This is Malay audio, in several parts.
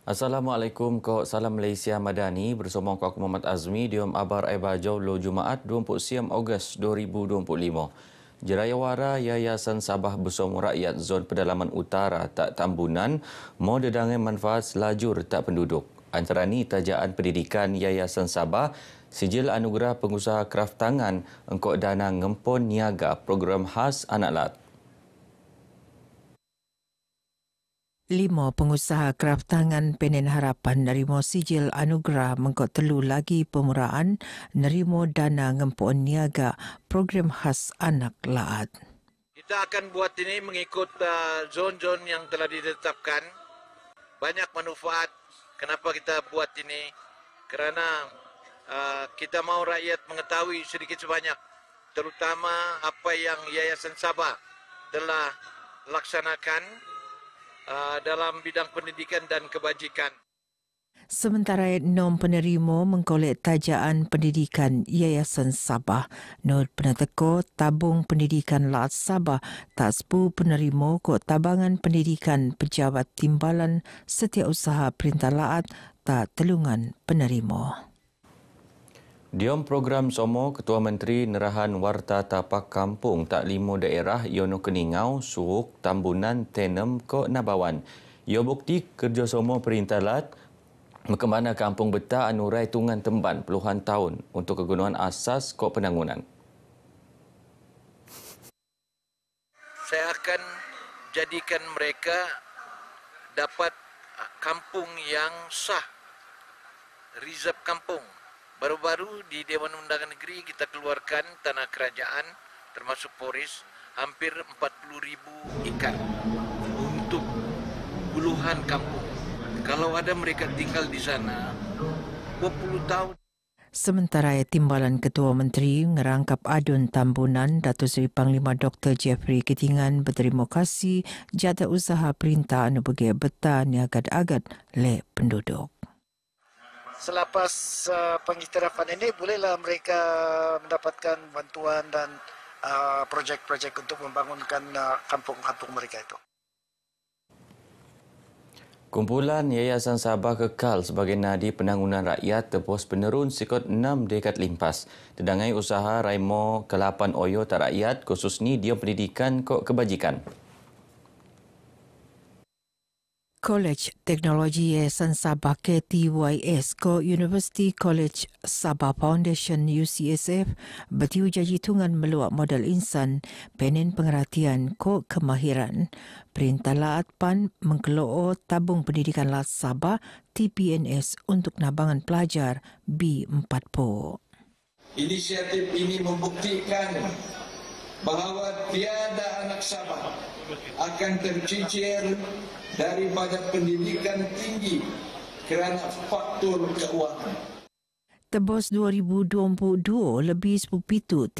Assalamualaikum, kau salam Malaysia Madani bersama aku Muhammad Azmi di Abar Aibajau lo Jumaat 20 siam Ogos 2025. Jerayawara Yayasan Sabah Bersama Rakyat Zon Pedalaman Utara tak Tambunan mau dedangan manfaat selajur tak penduduk. Antara ni tajaan pendidikan Yayasan Sabah, sijil anugerah pengusaha kraft tangan engkau dana ngempon niaga program khas anak lat. 5 pengusaha kraft tangan Penen Harapan nerimo sijil anugerah mengkot telu lagi pemuraan nerimo dana ngempuan niaga program khas anak laat. Kita akan buat ini mengikut zon-zon yang telah ditetapkan. Banyak manfaat. Kenapa kita buat ini? Kerana kita mau rakyat mengetahui sedikit sebanyak, terutama apa yang Yayasan Sabah telah laksanakan dalam bidang pendidikan dan kebajikan. Sementara 6 penerima mengkolek tajaan pendidikan Yayasan Sabah, Nur peneteko tabung pendidikan Laat Sabah tak sepu penerima kok tabangan pendidikan pejabat timbalan setiausaha Perintah Laat tak telungan penerima. Diom program Somo Ketua Menteri Nerahan Warta Tapak Kampung tak 5 daerah Yono Keningau, Suhuk, Tambunan, Tenem, Kok Nabawan. Ia bukti kerjasama Perintah Lat Mekemana Kampung Betah Anurai Tungan Temban puluhan tahun untuk kegunaan asas Kok Penangunan. Saya akan jadikan mereka dapat kampung yang sah, rizab kampung. Baru-baru di Dewan Undangan Negeri kita keluarkan tanah kerajaan termasuk polis hampir 40,000 ekar untuk puluhan kampung. Kalau ada mereka tinggal di sana 20 tahun. Sementara Timbalan Ketua Menteri ngerangkap adun Tambunan Datuk Seri Panglima Dr. Jeffrey Ketingan berterima kasih jata usaha perintah anu bagi betah niagat-agat le penduduk. Selepas pengiktirafan ini, bolehlah mereka mendapatkan bantuan dan projek-projek untuk membangunkan kampung-kampung mereka itu. Kumpulan Yayasan Sabah kekal sebagai nadi penangunan rakyat terpos penerun sikot 6 dekad limpas. Tedangai usaha Raimo ke-8 Oyo tak rakyat khusus ni dia pendidikan kok kebajikan. College Teknologi Yayasan Sabah KTYS ko University College Sabah Foundation UCSF bertiu janji tungan meluak modal insan penen pengerhatian ko kemahiran. Perintah Laat PAN mengkeloo tabung pendidikan Laat Sabah TPNS untuk nabangan pelajar B40. Inisiatif ini membuktikan bahawa tiada anak Sabah akan tercicir daripada pendidikan tinggi kerana faktor keuangan. Tebos 2022 lebih 17.2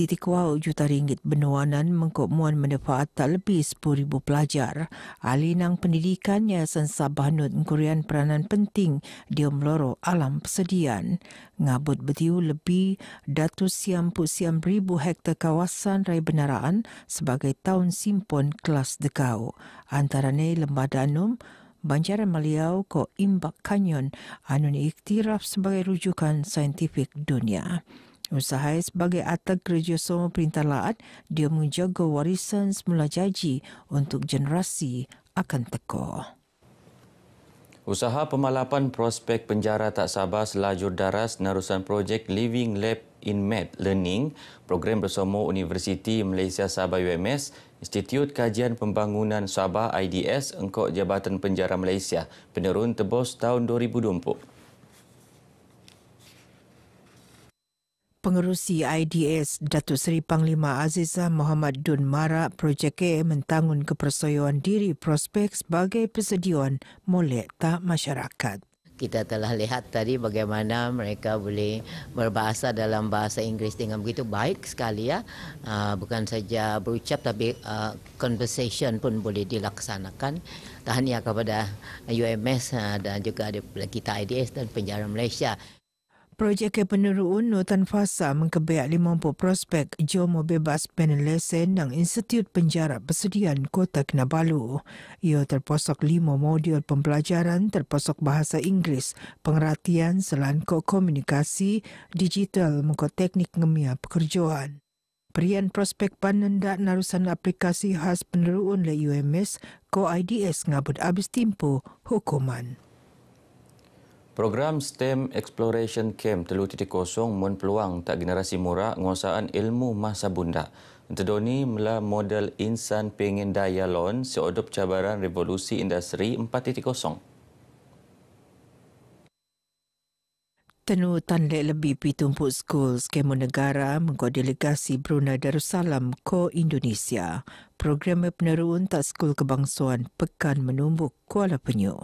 juta ringgit benuanan mengkop muan manfaat tak lebih 10,000 pelajar. Ahli nang pendidikan Yayasan Sabah Nut ngkurian peranan penting di meloro alam persediaan. Ngabut betiu lebih 160,000 hektar kawasan rai benaraan sebagai tahun simpon kelas dekau. Antaranya Lembah Danum, Banjaran Maliau ko Imbak Canyon anu diiktiraf sebagai rujukan saintifik dunia. Usaha sebagai atak kerjasama Perintah Laat dia menjaga warisan semula jaji untuk generasi akan teko. Usaha pemalapan prospek penjara tak sabar selajur daras nerusan projek Living Lab in Med Learning, program bersama Universiti Malaysia Sabah UMS, Institut Kajian Pembangunan Sabah IDS engkau Jabatan Penjara Malaysia, penerun tebos tahun 2020. Pengerusi IDS Datuk Seri Panglima Azizah Muhammad Dun Mara projek mentangun kepercayaan diri prospek sebagai persediaan molek tak masyarakat. Kita telah lihat tadi bagaimana mereka boleh berbahasa dalam bahasa Inggeris dengan begitu baik sekali ya. Bukan saja berucap tapi conversation pun boleh dilaksanakan. Tahniah kepada UMS dan juga kita IDS dan Penjara Malaysia. Projek peneruun Nutan Fasa mengkebiak 50 prospek jomo bebas penelesen ng Institut Penjara Persediaan Kota Kinabalu. Ia terposok 5 modul pembelajaran terposok bahasa Inggeris, pengertian selangkau komunikasi, digital mengko teknik ngemia pekerjaan. Perian prospek panendak narusan aplikasi khas peneruun le UMS ko IDS ngabut abis tempoh hukuman. Program STEM Exploration Camp 3.0 mun peluang tak generasi muda ngosaan ilmu masa bunda. Entedoni mela model insan pengen daya lon seodop cabaran revolusi industri 4.0. Tenu tanlek lebih pitumpuk skul skema negara mengko delegasi Brunei Darussalam ko Indonesia. Program peneruun tak skul kebangsaan Pekan Menumbuk Kuala Penyu.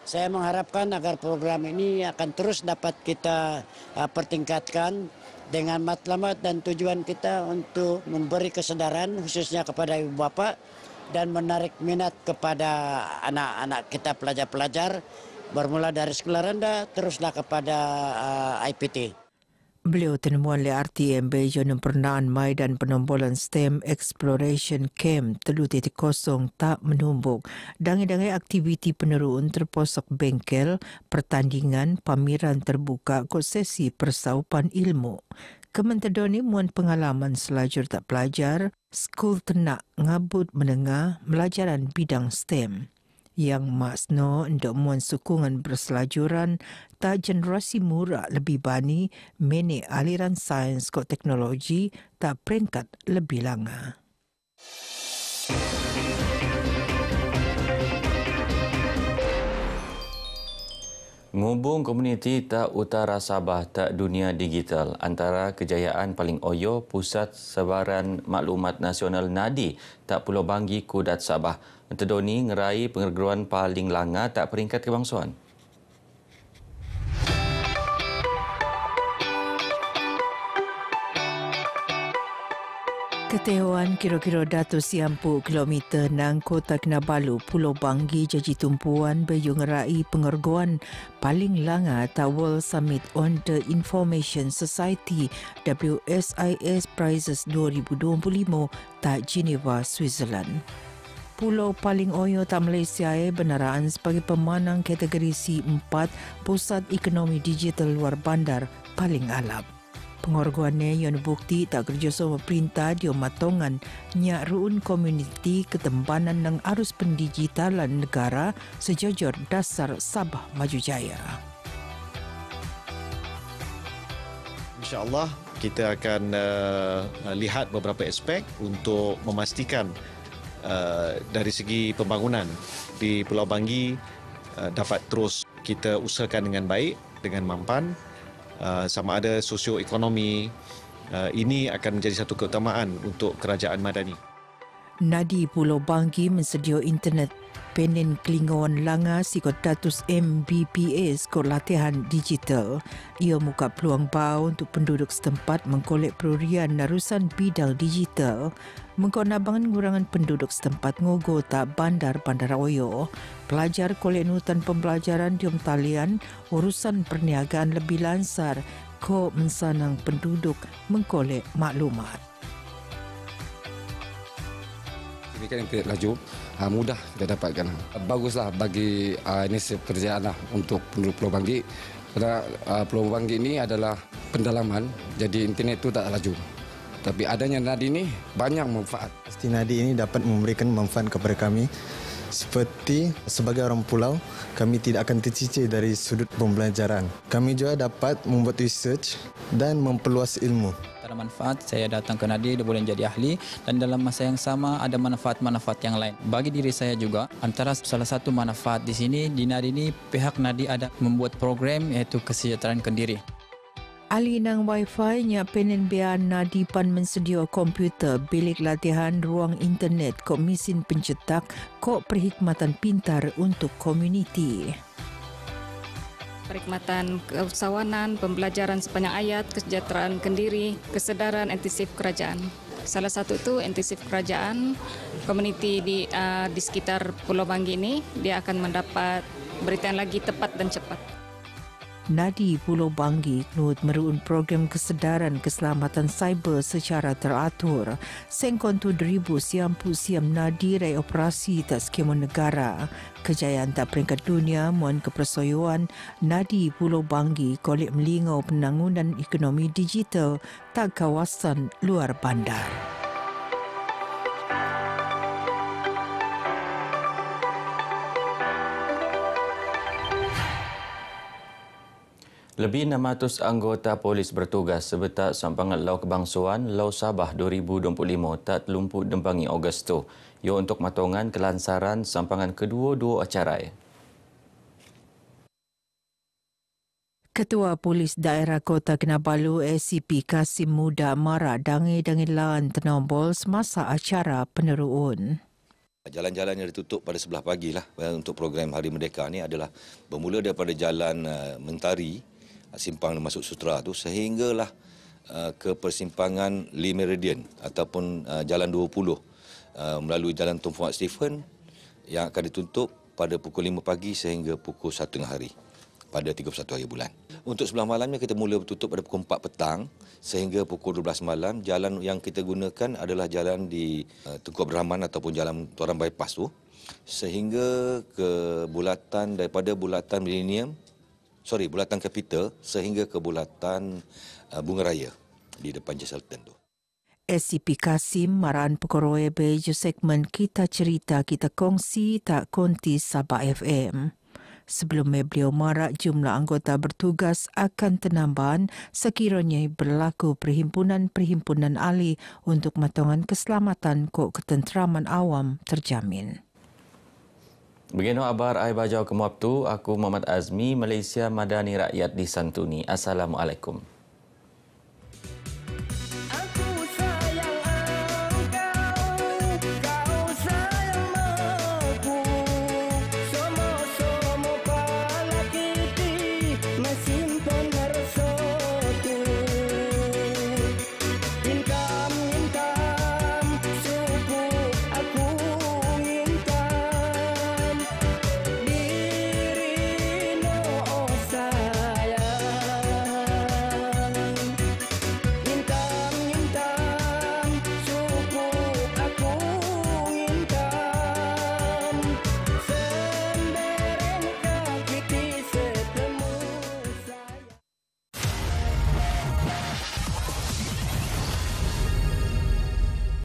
Saya mengharapkan agar program ini akan terus dapat kita pertingkatkan dengan matlamat dan tujuan kita untuk memberi kesedaran khususnya kepada ibu bapa dan menarik minat kepada anak-anak kita pelajar-pelajar bermula dari sekolah rendah teruslah kepada IPT. Beliau temuan le RTMB Jonan Pernaan Mai dan penombolan STEM Exploration Camp 3.0 tak menumbuk. Dangai-dangai aktiviti peneruun terposok bengkel, pertandingan, pameran terbuka kot sesi persaupan ilmu. Kementedoni muan pengalaman selajur tak pelajar, skul tenak ngabut menengah pelajaran bidang STEM. Yang maksno untuk muan sokongan berselajuran tak generasi muda lebih bani menik aliran sains kot teknologi tak peringkat lebih langa. Ngubung komuniti tak utara Sabah tak dunia digital antara kejayaan paling oyo Pusat Sebaran Maklumat Nasional NADI tak Pulau Banggi Kudat Sabah. Entedoni ngerai pengerguan paling langa tak peringkat kebangsaan. Ketehuan kira-kira 140 kilometer nang Kota Kinabalu, Pulau Banggi jadi tumpuan baju ngerai pengerguan paling langa atau World Summit on the Information Society WSIS Prizes 2025 tak Geneva, Switzerland. Pulau paling oyo tak Malaysia benaraan sebagai pemenang kategori C4 Pusat Ekonomi Digital Luar Bandar paling alap. Pengorguannya yang bukti tak kerjasama perintah di matongan nyak ruun komuniti ketempanan ng arus pendigitalan negara sejojor dasar Sabah Maju Jaya. InsyaAllah kita akan lihat beberapa aspek untuk memastikan dari segi pembangunan di Pulau Banggi dapat terus kita usahakan dengan baik, dengan mampan. Sama ada sosioekonomi, ini akan menjadi satu keutamaan untuk kerajaan Madani. Nadi Pulau Banggi mensedia internet penen kelingawan langa sikot 100 Mbps kot latihan digital. Ia muka peluang bau untuk penduduk setempat mengkolek perurian narusan bidang digital. Mengkonabangan ngurangan penduduk setempat ngogo tak bandar-bandar oyo. Pelajar kolek nutan pembelajaran diom talian, urusan perniagaan lebih lansar, ko mensanang penduduk mengkolek maklumat. Ini internet laju, mudah kita dapatkan. Baguslah bagi inisiatif pekerjaan lah untuk penduduk Pulau Banggi. Karena Pulau Banggi ini adalah pendalaman, jadi internet itu tak laju. Tapi adanya Nadi ini banyak manfaat. Pasti Nadi ini dapat memberikan manfaat kepada kami. Seperti sebagai orang pulau, kami tidak akan tercicir dari sudut pembelajaran. Kami juga dapat membuat research dan memperluas ilmu. Ada manfaat, saya datang ke Nadi, dia boleh jadi ahli dan dalam masa yang sama ada manfaat-manfaat yang lain. Bagi diri saya juga, antara salah satu manfaat di sini, di Nadi ini, pihak Nadi ada membuat program iaitu kesejahteraan kendiri. Ali nang Wi-Fi nya penen bian Nadi pan mensedia komputer, bilik latihan, ruang internet, kok mesin pencetak, kok perkhidmatan pintar untuk komuniti. Perkhidmatan keusahawanan, pembelajaran sepanjang ayat, kesejahteraan kendiri, kesedaran intisif kerajaan. Salah satu itu intisif kerajaan, komuniti di sekitar Pulau Banggi ini, dia akan mendapat berita yang lagi tepat dan cepat. Nadi Pulau Banggi knut meruun program kesedaran keselamatan cyber secara teratur. Sengkon tu 2000 siam nadi rai operasi tak skema negara. Kejayaan tak peringkat dunia muan kepersoyoan Nadi Pulau Banggi kolek melingau penangunan ekonomi digital tak kawasan luar bandar. Lebih 600 anggota polis bertugas sebetak sampangan Lau Kebangsuan Lau Sabah 2025 tak terlumput dembangi Ogos tu. Ia untuk matongan kelansaran sampangan kedua-dua acara. Ketua Polis Daerah Kota Kinabalu ACP Kasim Muda Mara dangi-dangi lan tenombol semasa acara peneruun. Jalan-jalan yang ditutup pada sebelah pagi lah untuk program Hari Merdeka ni adalah bermula daripada Jalan Mentari, simpang masuk Sutera tu sehinggalah ke persimpangan Lee Meridian ataupun Jalan 20 melalui Jalan Tun Fuad Stephen yang akan ditutup pada pukul 5 pagi sehingga pukul 1 tengah hari pada 31 hari bulan. Untuk sebelah malamnya kita mula tutup pada pukul 4 petang sehingga pukul 12 malam. Jalan yang kita gunakan adalah jalan di Tunku Abdul Rahman ataupun Jalan Tuaran Bypass tu sehingga ke bulatan daripada bulatan bulatan Capital sehingga ke bulatan Bunga Raya di depan Jesselton tu. SCP Kasim maraan pekoroe beju segmen Kita Cerita Kita Kongsi tak konti Sabah FM. Sebelumnya beliau marak jumlah anggota bertugas akan tenambahan sekiranya berlaku perhimpunan-perhimpunan ahli untuk matongan keselamatan kok ketenteraman awam terjamin. Begini abar ai bajau ke Muabtu, aku Muhammad Azmi, Malaysia Madani Rakyat disantuni. Assalamualaikum.